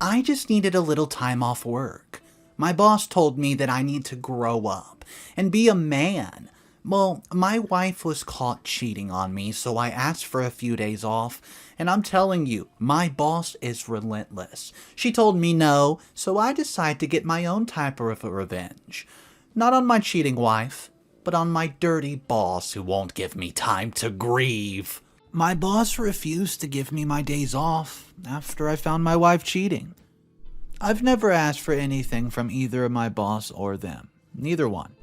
I just needed a little time off work. My boss told me that I need to grow up and be a man. Well, my wife was caught cheating on me, so I asked for a few days off. And I'm telling you, my boss is relentless. She told me no, so I decided to get my own type of revenge. Not on my cheating wife, but on my dirty boss who won't give me time to grieve. My boss refused to give me my days off after I found my wife cheating. I've never asked for anything from either my boss or them. Neither one.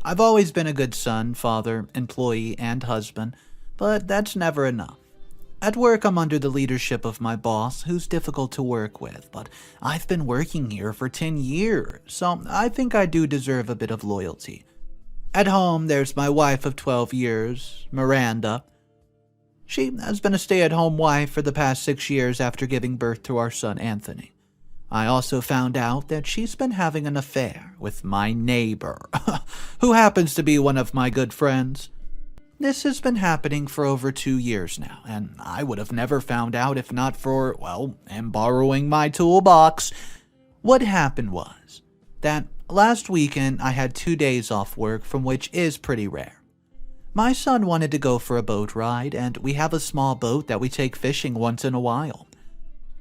I've always been a good son, father, employee, and husband, but that's never enough. At work, I'm under the leadership of my boss, who's difficult to work with, but I've been working here for 10 years, so I think I do deserve a bit of loyalty. At home, there's my wife of 12 years, Miranda. She has been a stay-at-home wife for the past 6 years after giving birth to our son, Anthony. I also found out that she's been having an affair with my neighbor, who happens to be one of my good friends. This has been happening for over 2 years now, and I would have never found out if not for, him borrowing my toolbox. What happened was that last weekend I had 2 days off work, from which is pretty rare. My son wanted to go for a boat ride, and we have a small boat that we take fishing once in a while.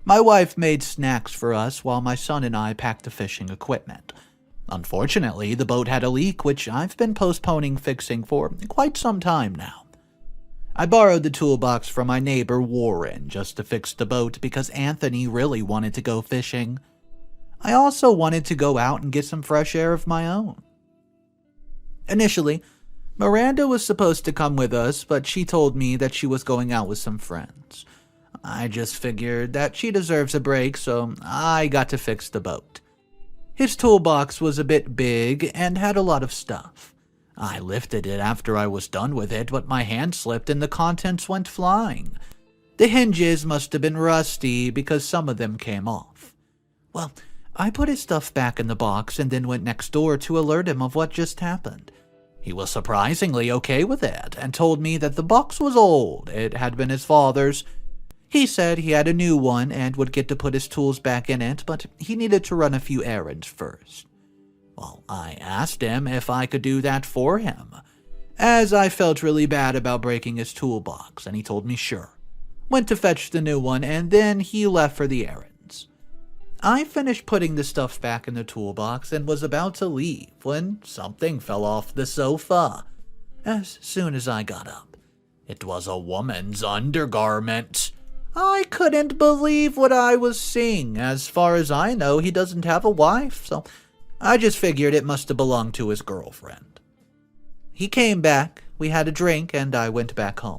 My wife made snacks for us while my son and I packed the fishing equipment. Unfortunately, the boat had a leak, which I've been postponing fixing for quite some time now. I borrowed the toolbox from my neighbor Warren just to fix the boat because Anthony really wanted to go fishing. I also wanted to go out and get some fresh air of my own. Initially, Miranda was supposed to come with us, but she told me that she was going out with some friends. I just figured that she deserves a break, so I got to fix the boat. His toolbox was a bit big and had a lot of stuff. I lifted it after I was done with it, but my hand slipped and the contents went flying. The hinges must have been rusty because some of them came off. Well, I put his stuff back in the box and then went next door to alert him of what just happened. He was surprisingly okay with it and told me that the box was old. It had been his father's. He said he had a new one and would get to put his tools back in it, but he needed to run a few errands first. Well, I asked him if I could do that for him, as I felt really bad about breaking his toolbox, and he told me sure. Went to fetch the new one, and then he left for the errands. I finished putting the stuff back in the toolbox and was about to leave when something fell off the sofa. As soon as I got up, it was a woman's undergarment. I couldn't believe what I was seeing. As far as I know, he doesn't have a wife, so I just figured it must have belonged to his girlfriend. He came back, we had a drink, and I went back home.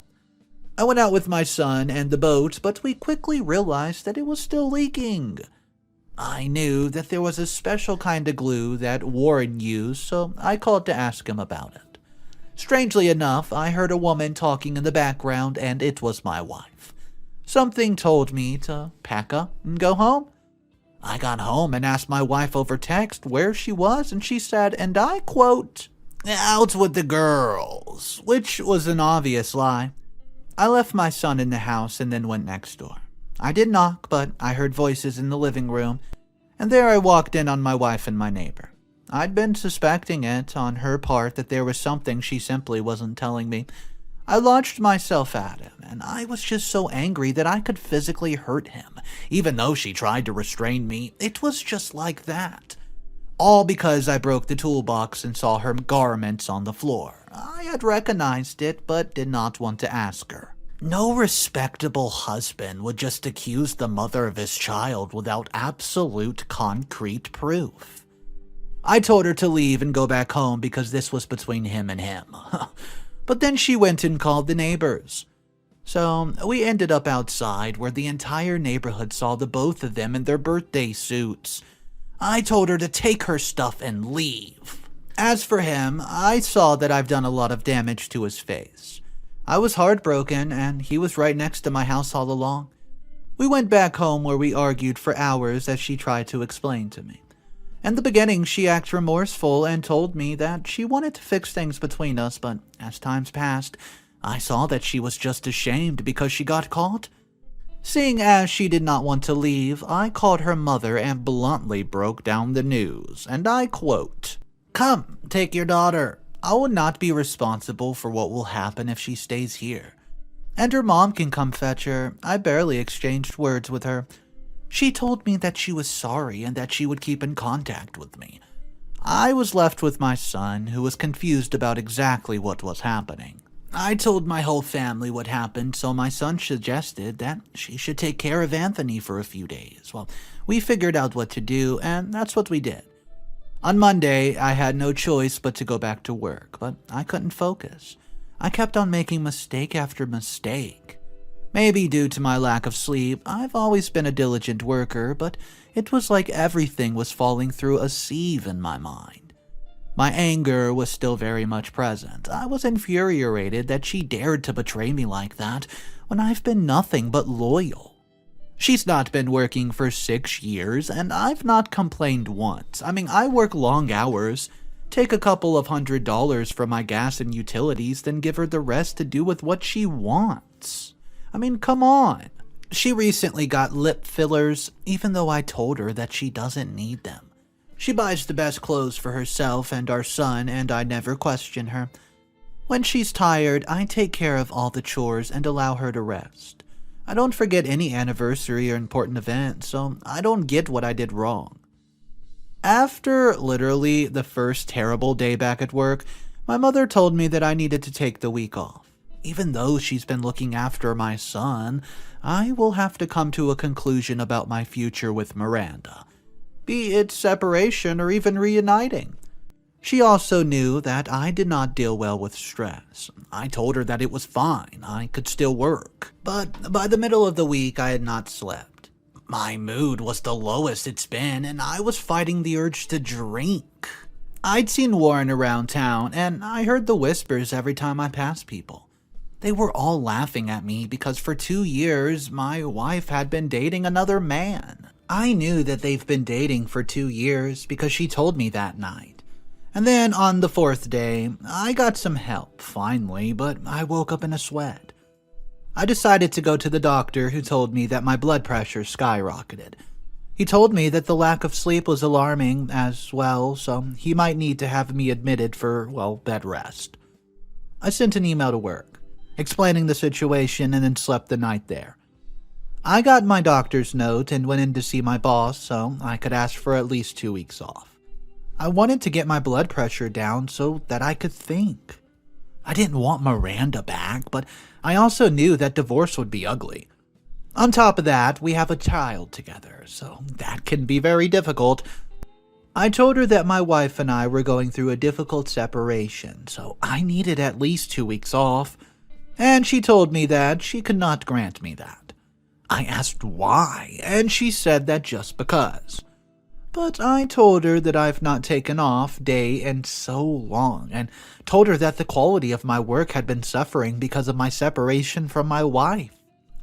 I went out with my son and the boat, but we quickly realized that it was still leaking. I knew that there was a special kind of glue that Warren used, so I called to ask him about it. Strangely enough, I heard a woman talking in the background, and it was my wife. Something told me to pack up and go home. I got home and asked my wife over text where she was, and she said, and I quote, "Out with the girls," which was an obvious lie. I left my son in the house and then went next door. I did knock, but I heard voices in the living room, and there I walked in on my wife and my neighbor. I'd been suspecting it on her part that there was something she simply wasn't telling me. I launched myself at him, and I was just so angry that I could physically hurt him. Even though she tried to restrain me, it was just like that. All because I broke the toolbox and saw her garments on the floor. I had recognized it, but did not want to ask her. No respectable husband would just accuse the mother of his child without absolute concrete proof. I told her to leave and go back home because this was between him and him. But then she went and called the neighbors. So we ended up outside where the entire neighborhood saw the both of them in their birthday suits. I told her to take her stuff and leave. As for him, I saw that I've done a lot of damage to his face. I was heartbroken, and he was right next to my house all along. We went back home where we argued for hours as she tried to explain to me. In the beginning, she acted remorseful and told me that she wanted to fix things between us, but as times passed, I saw that she was just ashamed because she got caught. Seeing as she did not want to leave, I called her mother and bluntly broke down the news, and I quote, "Come, take your daughter. I will not be responsible for what will happen if she stays here. And her mom can come fetch her." I barely exchanged words with her. She told me that she was sorry and that she would keep in contact with me. I was left with my son, who was confused about exactly what was happening. I told my whole family what happened, so my son suggested that she should take care of Anthony for a few days. Well, we figured out what to do, and that's what we did. On Monday, I had no choice but to go back to work, but I couldn't focus. I kept on making mistake after mistake. Maybe due to my lack of sleep, I've always been a diligent worker, but it was like everything was falling through a sieve in my mind. My anger was still very much present. I was infuriated that she dared to betray me like that when I've been nothing but loyal. She's not been working for 6 years, and I've not complained once. I work long hours, take a couple of $100 from my gas and utilities, then give her the rest to do with what she wants. Come on. She recently got lip fillers, even though I told her that she doesn't need them. She buys the best clothes for herself and our son, and I never question her. When she's tired, I take care of all the chores and allow her to rest. I don't forget any anniversary or important event, so I don't get what I did wrong. After literally the first terrible day back at work, my mother told me that I needed to take the week off. Even though she's been looking after my son, I will have to come to a conclusion about my future with Miranda, be it separation or even reuniting. She also knew that I did not deal well with stress. I told her that it was fine, I could still work. But by the middle of the week, I had not slept. My mood was the lowest it's been, and I was fighting the urge to drink. I'd seen Warren around town, and I heard the whispers every time I passed people. They were all laughing at me because for 2 years, my wife had been dating another man. I knew that they've been dating for 2 years because she told me that night. And then on the 4th day, I got some help, finally, but I woke up in a sweat. I decided to go to the doctor, who told me that my blood pressure skyrocketed. He told me that the lack of sleep was alarming as well, so he might need to have me admitted for, bed rest. I sent an email to work, explaining the situation, and then slept the night there. I got my doctor's note and went in to see my boss so I could ask for at least 2 weeks off. I wanted to get my blood pressure down so that I could think. I didn't want Miranda back, but I also knew that divorce would be ugly. On top of that, we have a child together, so that can be very difficult. I told her that my wife and I were going through a difficult separation, so I needed at least 2 weeks off, and she told me that she could not grant me that. I asked why, and she said that just because. But I told her that I've not taken off day in so long, and told her that the quality of my work had been suffering because of my separation from my wife.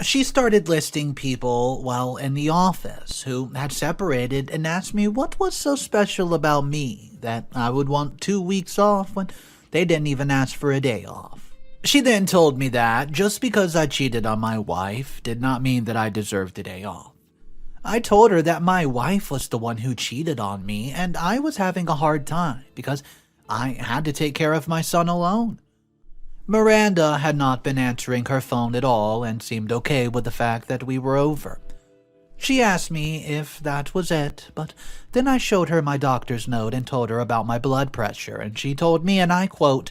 She started listing people, in the office who had separated and asked me what was so special about me that I would want 2 weeks off when they didn't even ask for a day off. She then told me that just because I cheated on my wife did not mean that I deserved a day off. I told her that my wife was the one who cheated on me, and I was having a hard time because I had to take care of my son alone. Miranda had not been answering her phone at all and seemed okay with the fact that we were over. She asked me if that was it, but then I showed her my doctor's note and told her about my blood pressure, and she told me, and I quote,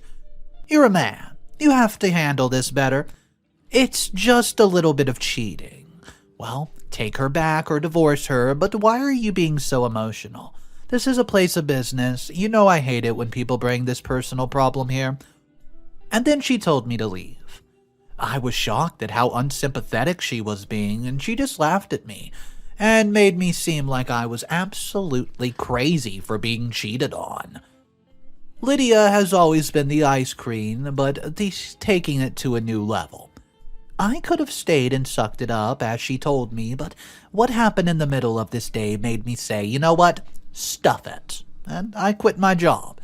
"You're a man. You have to handle this better. It's just a little bit of cheating. Well, take her back or divorce her, but why are you being so emotional? This is a place of business. You know I hate it when people bring this personal problem here." And then she told me to leave. I was shocked at how unsympathetic she was being, and she just laughed at me and made me seem like I was absolutely crazy for being cheated on. Lydia has always been the ice queen, but she's taking it to a new level. I could have stayed and sucked it up, as she told me, but what happened in the middle of this day made me say, you know what, stuff it, and I quit my job.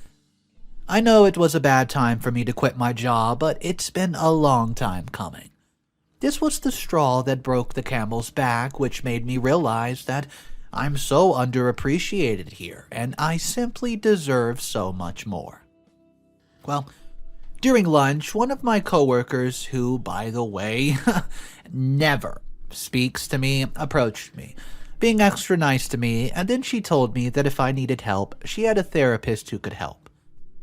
I know it was a bad time for me to quit my job, but it's been a long time coming. This was the straw that broke the camel's back, which made me realize that I'm so underappreciated here, and I simply deserve so much more. Well, during lunch, one of my coworkers, who, by the way, never speaks to me, approached me, being extra nice to me, and then she told me that if I needed help, she had a therapist who could help.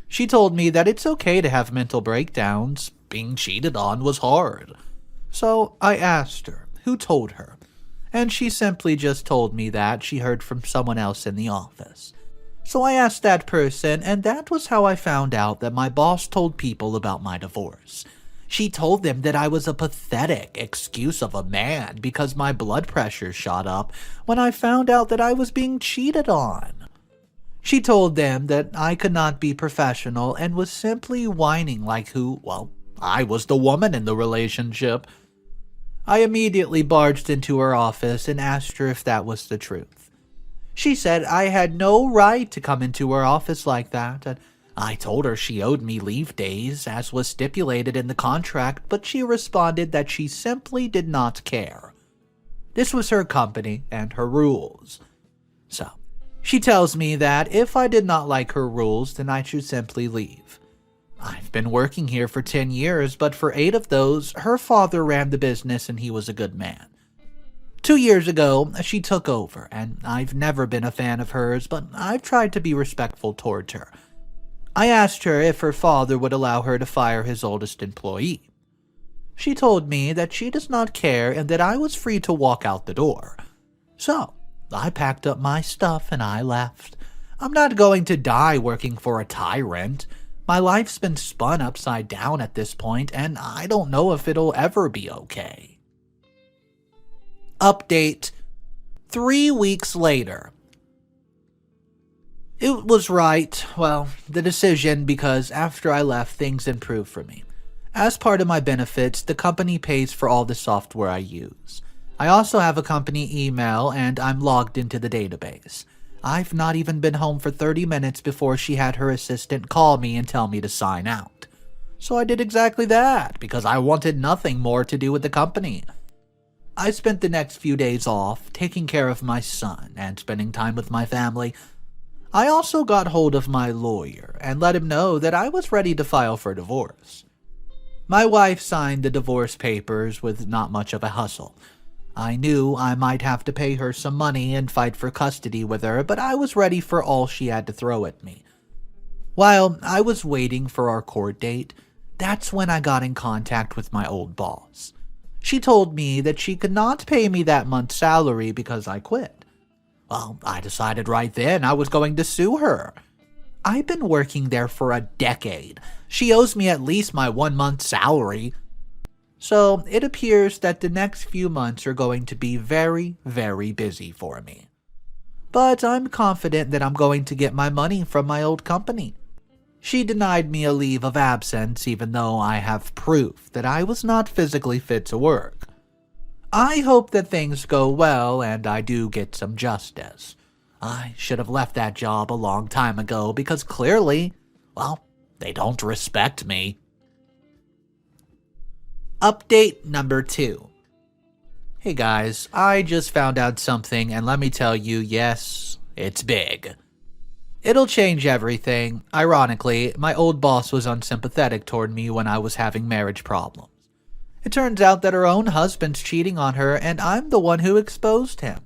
She told me that it's okay to have mental breakdowns. Being cheated on was hard. So I asked her who told her, and she simply just told me that she heard from someone else in the office. So I asked that person, and that was how I found out that my boss told people about my divorce. She told them that I was a pathetic excuse of a man because my blood pressure shot up when I found out that I was being cheated on. She told them that I could not be professional and was simply whining like I was the woman in the relationship. I immediately barged into her office and asked her if that was the truth. She said I had no right to come into her office like that, and I told her she owed me leave days, as was stipulated in the contract, but she responded that she simply did not care. This was her company and her rules. So, she tells me that if I did not like her rules, then I should simply leave. I've been working here for 10 years, but for 8 of those, her father ran the business and he was a good man. 2 years ago, she took over, and I've never been a fan of hers, but I've tried to be respectful towards her. I asked her if her father would allow her to fire his oldest employee. She told me that she does not care and that I was free to walk out the door. So, I packed up my stuff and I left. I'm not going to die working for a tyrant. My life's been spun upside down at this point, and I don't know if it'll ever be okay. Update 3 weeks later. It was the decision, because after I left, things improved for me. As part of my benefits, the company pays for all the software I use. I also have a company email, and I'm logged into the database. I've not even been home for 30 minutes before she had her assistant call me and tell me to sign out. So I did exactly that, because I wanted nothing more to do with the company. I spent the next few days off, taking care of my son and spending time with my family. I also got hold of my lawyer and let him know that I was ready to file for divorce. My wife signed the divorce papers with not much of a hustle. I knew I might have to pay her some money and fight for custody with her, but I was ready for all she had to throw at me. While I was waiting for our court date, that's when I got in contact with my old boss. She told me that she could not pay me that month's salary because I quit. Well, I decided right then I was going to sue her. I've been working there for a decade. She owes me at least my 1 month's salary. So it appears that the next few months are going to be very, very busy for me. But I'm confident that I'm going to get my money from my old company. She denied me a leave of absence even though I have proof that I was not physically fit to work. I hope that things go well and I do get some justice. I should have left that job a long time ago because clearly, they don't respect me. Update number 2. Hey guys, I just found out something, and let me tell you, yes, it's big. It'll change everything. Ironically, my old boss was unsympathetic toward me when I was having marriage problems. It turns out that her own husband's cheating on her, and I'm the one who exposed him.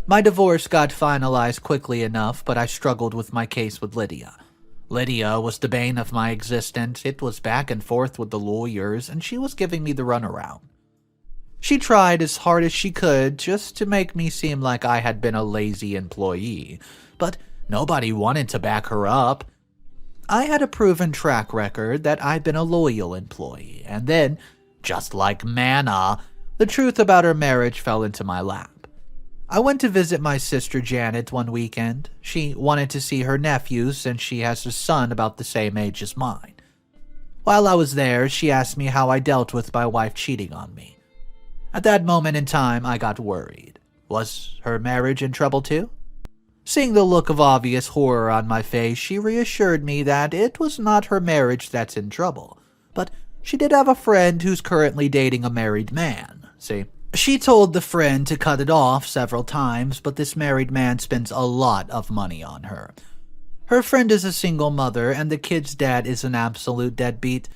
My divorce got finalized quickly enough, but I struggled with my case with Lydia. Lydia was the bane of my existence. It was back and forth with the lawyers, and she was giving me the runaround. She tried as hard as she could just to make me seem like I had been a lazy employee, but nobody wanted to back her up. I had a proven track record that I'd been a loyal employee, and then, just like manna, the truth about her marriage fell into my lap. I went to visit my sister Janet one weekend. She wanted to see her nephew since she has a son about the same age as mine. While I was there, she asked me how I dealt with my wife cheating on me. At that moment in time, I got worried. Was her marriage in trouble too? Seeing the look of obvious horror on my face, she reassured me that it was not her marriage that's in trouble, but She did have a friend who's currently dating a married man, see? She told the friend to cut it off several times, but this married man spends a lot of money on her. Her friend is a single mother, and the kid's dad is an absolute deadbeat.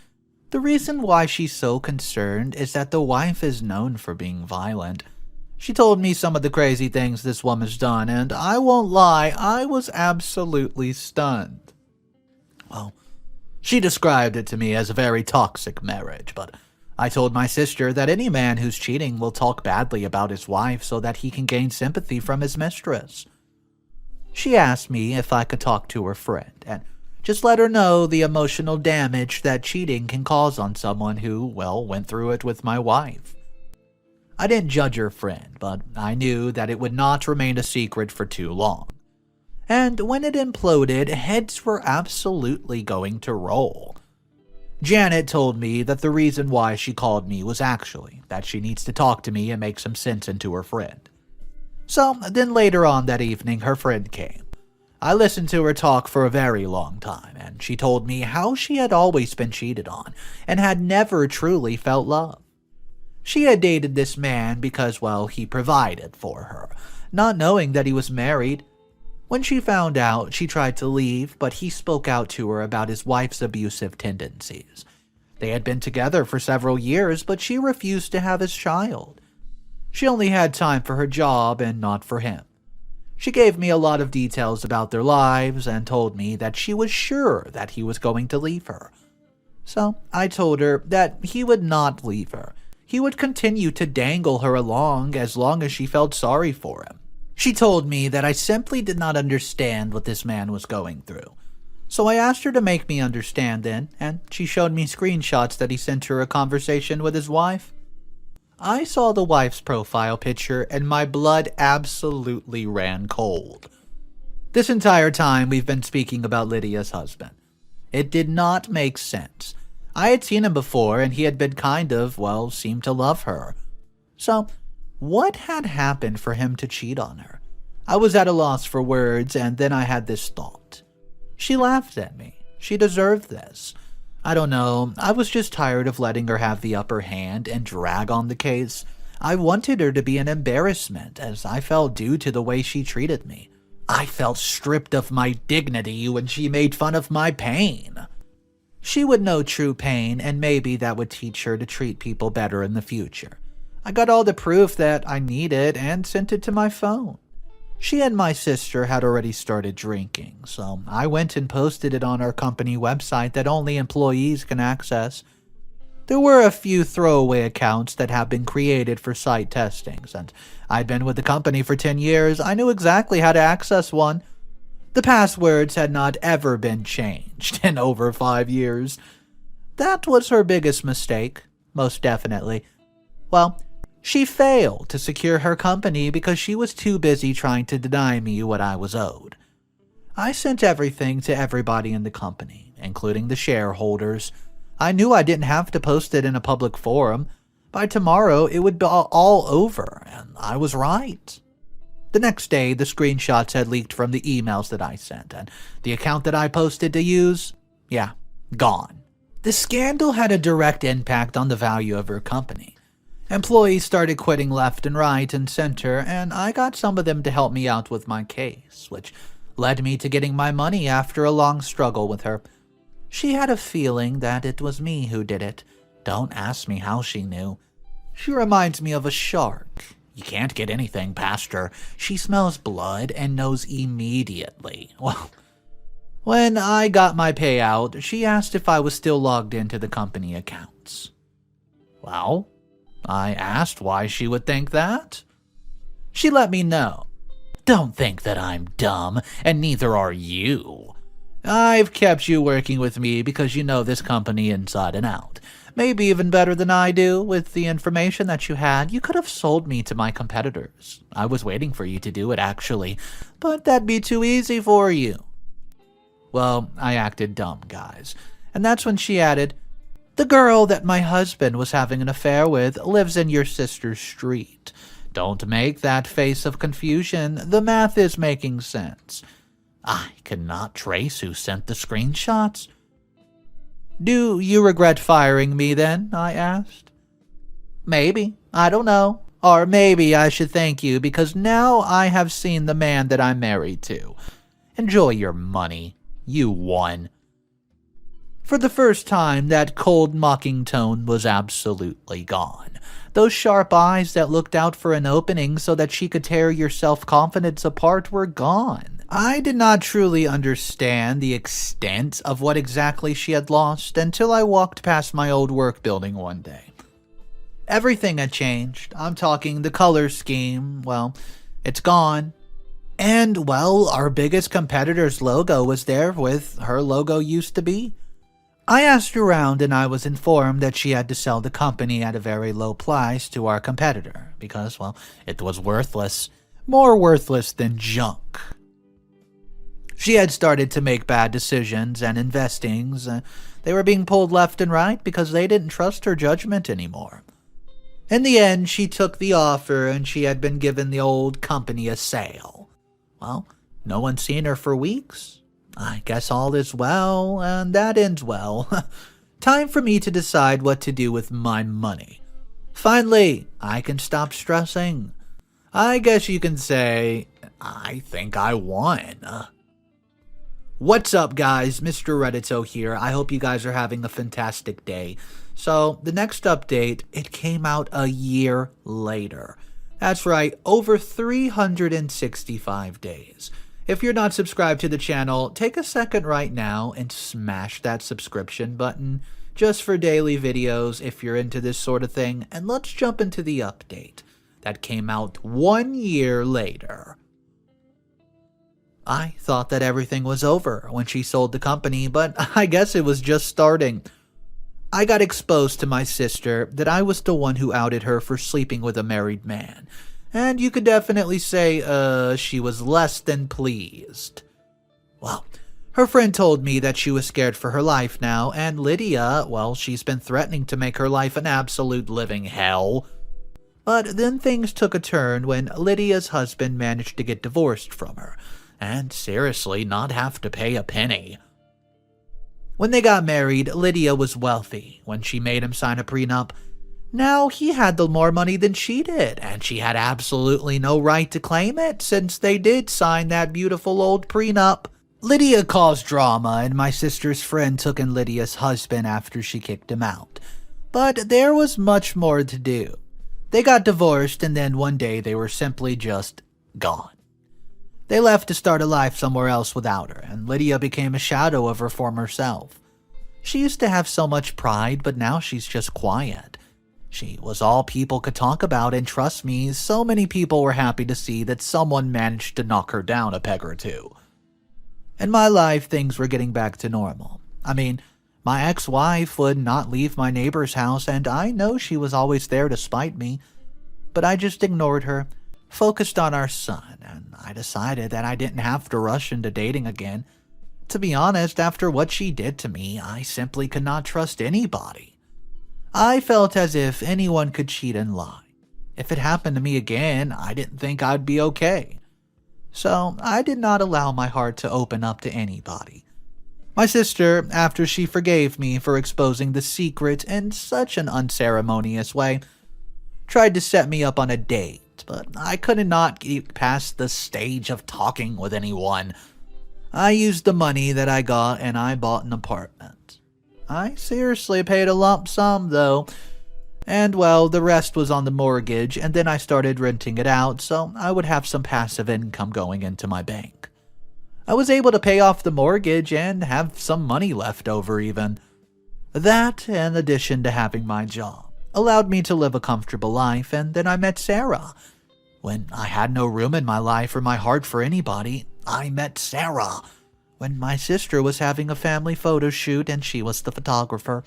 The reason why she's so concerned is that the wife is known for being violent. She told me some of the crazy things this woman's done, and I won't lie, I was absolutely stunned. Well, she described it to me as a very toxic marriage, but I told my sister that any man who's cheating will talk badly about his wife so that he can gain sympathy from his mistress. She asked me if I could talk to her friend and just let her know the emotional damage that cheating can cause on someone who, well, went through it with my wife. I didn't judge her friend, but I knew that it would not remain a secret for too long. And when it imploded, heads were absolutely going to roll. Janet told me that the reason why she called me was actually that she needs to talk to me and make some sense into her friend. So then later on that evening, her friend came. I listened to her talk for a very long time, and she told me how she had always been cheated on and had never truly felt love. She had dated this man because, well, he provided for her, not knowing that he was married. When she found out, she tried to leave, but he spoke out to her about his wife's abusive tendencies. They had been together for several years, but she refused to have his child. She only had time for her job and not for him. She gave me a lot of details about their lives and told me that she was sure that he was going to leave her. So I told her that he would not leave her. He would continue to dangle her along as long as she felt sorry for him. She told me that I simply did not understand what this man was going through. So I asked her to make me understand then, and she showed me screenshots that he sent her a conversation with his wife. I saw the wife's profile picture and my blood absolutely ran cold. This entire time we've been speaking about Lydia's husband. It did not make sense. I had seen him before and he had been seemed to love her. So, what had happened for him to cheat on her? I was at a loss for words, and then I had this thought. She laughed at me. She deserved this. I don't know, I was just tired of letting her have the upper hand and drag on the case. I wanted her to be an embarrassment, as I felt due to the way she treated me. I felt stripped of my dignity when she made fun of my pain. She would know true pain, and maybe that would teach her to treat people better in the future. I got all the proof that I needed and sent it to my phone. She and my sister had already started drinking, so I went and posted it on our company website that only employees can access. There were a few throwaway accounts that have been created for site testings, and I'd been with the company for 10 years. I knew exactly how to access one. The passwords had not ever been changed in over 5 years. That was her biggest mistake, most definitely. Well, she failed to secure her company because she was too busy trying to deny me what I was owed. I sent everything to everybody in the company, including the shareholders. I knew I didn't have to post it in a public forum. By tomorrow, it would be all over, and I was right. The next day, the screenshots had leaked from the emails that I sent, and the account that I posted to use, gone. The scandal had a direct impact on the value of her company. Employees started quitting left and right and center, and I got some of them to help me out with my case, which led me to getting my money after a long struggle with her. She had a feeling that it was me who did it. Don't ask me how she knew. She reminds me of a shark. You can't get anything past her. She smells blood and knows immediately. Well, when I got my payout, she asked if I was still logged into the company accounts. Well, I asked why she would think that. She let me know. Don't think that I'm dumb, and neither are you. I've kept you working with me because you know this company inside and out. Maybe even better than I do. With the information that you had, you could have sold me to my competitors. I was waiting for you to do it, actually, but that'd be too easy for you. Well, I acted dumb, guys, and that's when she added, "The girl that my husband was having an affair with lives in your sister's street. Don't make that face of confusion. The math is making sense. I cannot trace who sent the screenshots." Do you regret firing me then? I asked. Maybe. I don't know. Or maybe I should thank you because now I have seen the man that I'm married to. Enjoy your money. You won. For the first time, that cold, mocking tone was absolutely gone. Those sharp eyes that looked out for an opening so that she could tear your self-confidence apart were gone. I did not truly understand the extent of what exactly she had lost until I walked past my old work building one day. Everything had changed. I'm talking the color scheme. Well, it's gone. And, well, our biggest competitor's logo was there with her logo used to be. I asked around and I was informed that she had to sell the company at a very low price to our competitor because, well, it was worthless. More worthless than junk. She had started to make bad decisions and investings. They were being pulled left and right because they didn't trust her judgment anymore. In the end, she took the offer and she had been given the old company a sale. Well, no one's seen her for weeks. I guess all is well, and that ends well. Time for me to decide what to do with my money. Finally, I can stop stressing. I guess you can say, I think I won. What's up, guys? Mr. Reddito here. I hope you guys are having a fantastic day. So, the next update, it came out a year later. That's right, over 365 days. If you're not subscribed to the channel, take a second right now and smash that subscription button just for daily videos if you're into this sort of thing. And let's jump into the update that came out 1 year later. I thought that everything was over when she sold the company, but I guess it was just starting. I got exposed to my sister that I was the one who outed her for sleeping with a married man. And you could definitely say, she was less than pleased. Well, her friend told me that she was scared for her life now, and Lydia, well, she's been threatening to make her life an absolute living hell. But then things took a turn when Lydia's husband managed to get divorced from her, and seriously not have to pay a penny. When they got married, Lydia was wealthy. When she made him sign a prenup, now he had more money than she did, and she had absolutely no right to claim it since they did sign that beautiful old prenup. Lydia caused drama, and my sister's friend took in Lydia's husband after she kicked him out. But there was much more to do. They got divorced, and then one day they were simply just gone. They left to start a life somewhere else without her, and Lydia became a shadow of her former self. She used to have so much pride, but now she's just quiet. She was all people could talk about, and trust me, so many people were happy to see that someone managed to knock her down a peg or two. In my life, things were getting back to normal. I mean, my ex-wife would not leave my neighbor's house, and I know she was always there to spite me, but I just ignored her, focused on our son, and I decided that I didn't have to rush into dating again. To be honest, after what she did to me, I simply could not trust anybody. I felt as if anyone could cheat and lie. If it happened to me again, I didn't think I'd be okay. So I did not allow my heart to open up to anybody. My sister, after she forgave me for exposing the secret in such an unceremonious way, tried to set me up on a date. But I could not get past the stage of talking with anyone. I used the money that I got and I bought an apartment. I seriously paid a lump sum though. And well, the rest was on the mortgage, and then I started renting it out so I would have some passive income going into my bank. I was able to pay off the mortgage and have some money left over even. That, in addition to having my job, allowed me to live a comfortable life, and then I met Sarah. When I had no room in my life or my heart for anybody, I met Sarah. When my sister was having a family photo shoot and she was the photographer,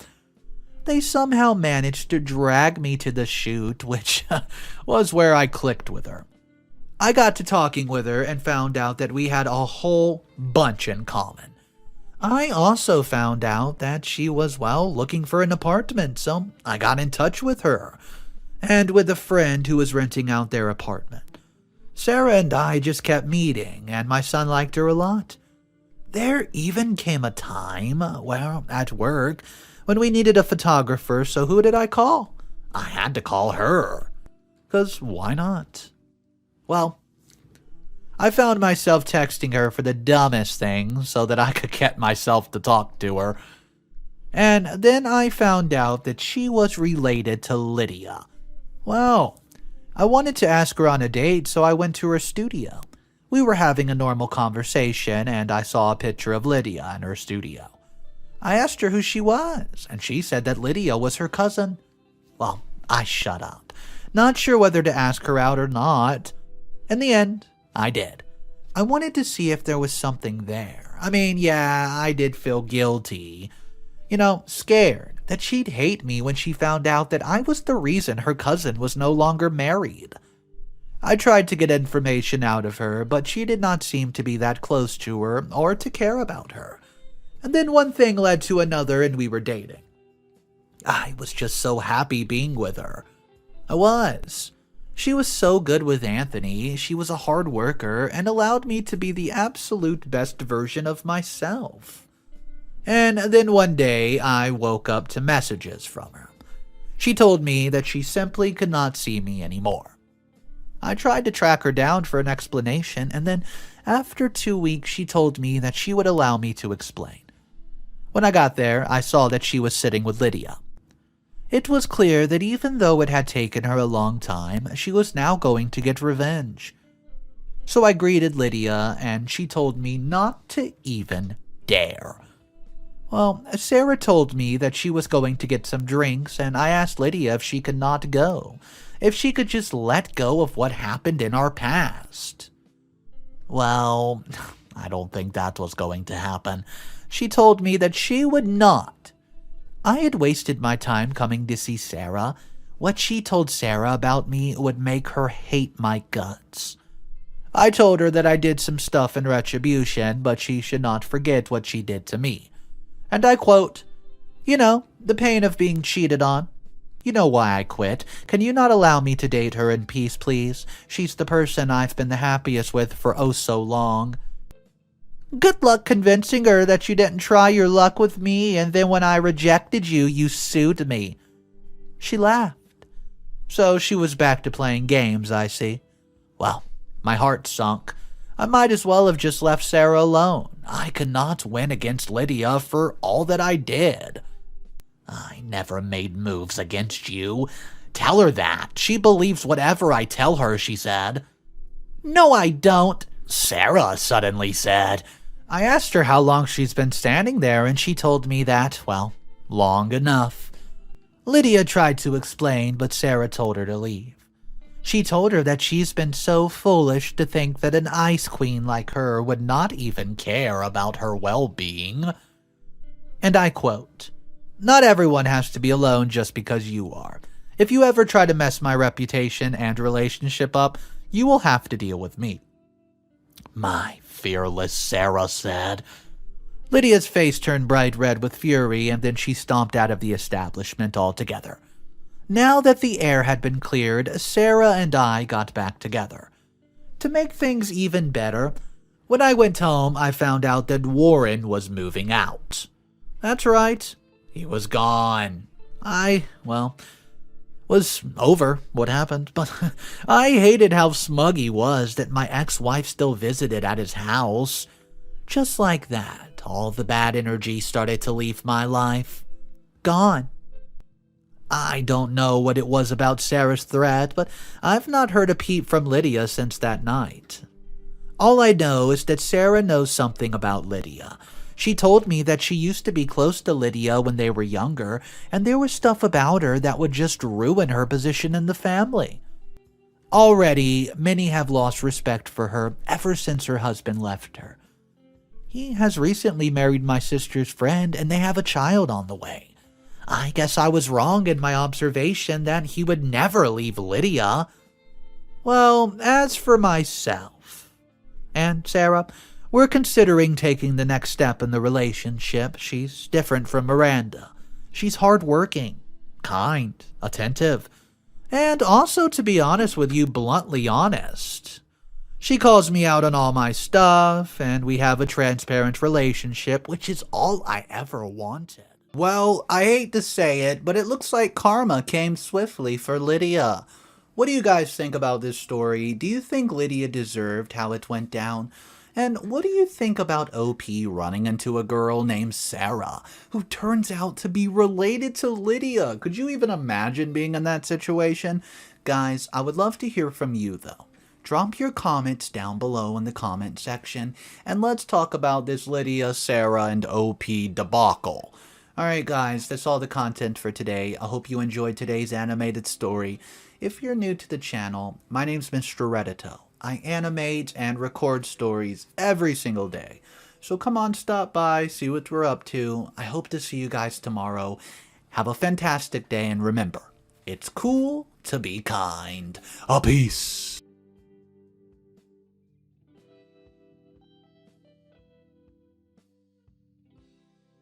they somehow managed to drag me to the shoot, which was where I clicked with her. I got to talking with her and found out that we had a whole bunch in common. I also found out that she was, well, looking for an apartment, so I got in touch with her, and with a friend who was renting out their apartment. Sarah and I just kept meeting, and my son liked her a lot. There even came a time, at work, when we needed a photographer, so who did I call? I had to call her. 'Cause why not? Well, I found myself texting her for the dumbest things so that I could get myself to talk to her. And then I found out that she was related to Lydia. Well, I wanted to ask her on a date, so I went to her studio. We were having a normal conversation, and I saw a picture of Lydia in her studio. I asked her who she was, and she said that Lydia was her cousin. Well, I shut up, not sure whether to ask her out or not. In the end, I did. I wanted to see if there was something there. I mean, yeah, I did feel guilty. Scared that she'd hate me when she found out that I was the reason her cousin was no longer married. I tried to get information out of her, but she did not seem to be that close to her or to care about her. And then one thing led to another and we were dating. I was just so happy being with her. I was. She was so good with Anthony, she was a hard worker, and allowed me to be the absolute best version of myself. And then one day, I woke up to messages from her. She told me that she simply could not see me anymore. I tried to track her down for an explanation, and then after 2 weeks, she told me that she would allow me to explain. When I got there, I saw that she was sitting with Lydia. It was clear that even though it had taken her a long time, she was now going to get revenge. So I greeted Lydia, and she told me not to even dare. Well, Sarah told me that she was going to get some drinks, and I asked Lydia if she could not go, if she could just let go of what happened in our past. Well, I don't think that was going to happen. She told me that she would not. I had wasted my time coming to see Sarah. What she told Sarah about me would make her hate my guts. I told her that I did some stuff in retribution, but she should not forget what she did to me. And I quote, the pain of being cheated on. You know why I quit. Can you not allow me to date her in peace, please? She's the person I've been the happiest with for oh so long. Good luck convincing her that you didn't try your luck with me, and then when I rejected you, you sued me. She laughed. So she was back to playing games, I see. Well, my heart sunk. I might as well have just left Sarah alone. I could not win against Lydia for all that I did. I never made moves against you. Tell her that. She believes whatever I tell her, she said. No, I don't, Sarah suddenly said. I asked her how long she's been standing there, and she told me that, long enough. Lydia tried to explain, but Sarah told her to leave. She told her that she's been so foolish to think that an ice queen like her would not even care about her well-being. And I quote, "Not everyone has to be alone just because you are. If you ever try to mess my reputation and relationship up, you will have to deal with me." My fearless Sarah said. Lydia's face turned bright red with fury, and then she stomped out of the establishment altogether. Now that the air had been cleared, Sarah and I got back together. To make things even better, when I went home, I found out that Warren was moving out. That's right, he was gone. Was over what happened, but I hated how smug he was that my ex-wife still visited at his house. Just like that, all the bad energy started to leave my life. Gone. I don't know what it was about Sarah's threat, but I've not heard a peep from Lydia since that night. All I know is that Sarah knows something about Lydia. She told me that she used to be close to Lydia when they were younger, and there was stuff about her that would just ruin her position in the family. Already, many have lost respect for her ever since her husband left her. He has recently married my sister's friend, and they have a child on the way. I guess I was wrong in my observation that he would never leave Lydia. Well, as for myself and Sarah, we're considering taking the next step in the relationship. She's different from Miranda. She's hardworking, kind, attentive, and also, to be honest with you, bluntly honest. She calls me out on all my stuff, and we have a transparent relationship, which is all I ever wanted. Well, I hate to say it, but it looks like karma came swiftly for Lydia. What do you guys think about this story? Do you think Lydia deserved how it went down? And what do you think about OP running into a girl named Sarah, who turns out to be related to Lydia? Could you even imagine being in that situation? Guys, I would love to hear from you, though. Drop your comments down below in the comment section, and let's talk about this Lydia, Sarah, and OP debacle. Alright guys, that's all the content for today. I hope you enjoyed today's animated story. If you're new to the channel, my name's Mr. Reddito. I animate and record stories every single day. So come on, stop by, see what we're up to. I hope to see you guys tomorrow. Have a fantastic day, and remember, it's cool to be kind. A peace.